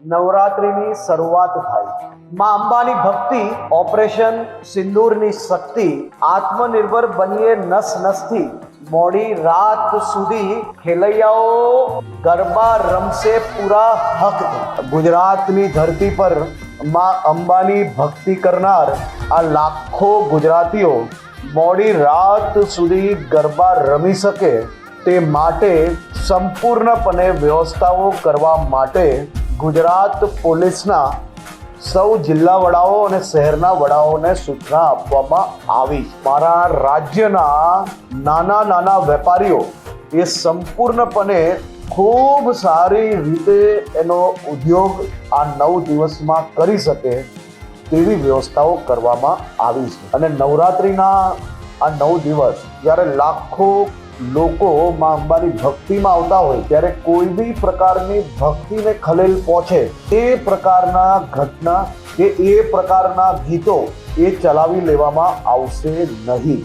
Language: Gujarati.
નવરાત્રિની શરૂઆત થાય. માં અંબાની ભક્તિ, ઓપરેશન સિંદૂરની શક્તિ, આત્મનિર્ભર બનીએ નસ નસથી, મોડી રાત સુધી ખેલૈયાઓ ગરબા રમશે પૂરા હકથી. ગુજરાતની ધરતી પર માં અંબાની ભક્તિ કરનાર આ લાખો ગુજરાતીઓ મોડી રાત સુધી ગરબા રમી શકે તે માટે સંપૂર્ણપણે વ્યવસ્થાઓ કરવા માટે ગુજરાત પોલીસના સૌ જિલ્લા વડાઓ અને શહેરના વડાઓને સૂચના આપવામાં આવી. મારા રાજ્યના નાના વેપારીઓ એ સંપૂર્ણપણે ખૂબ સારી રીતે એનો ઉદ્યોગ આ 9 દિવસમાં કરી શકે તેવી વ્યવસ્થાઓ કરવામાં આવી છે. અને નવરાત્રિના આ 9 દિવસ જ્યારે લાખો લોકો માં અંબાની ભક્તિમાં આવતા હોય ત્યારે કોઈ બી પ્રકારની ભક્તિને ખલેલ પહોંચે એ પ્રકારના ઘટના કે એ પ્રકારના ગીતો એ ચલાવી લેવામાં આવશે નહીં.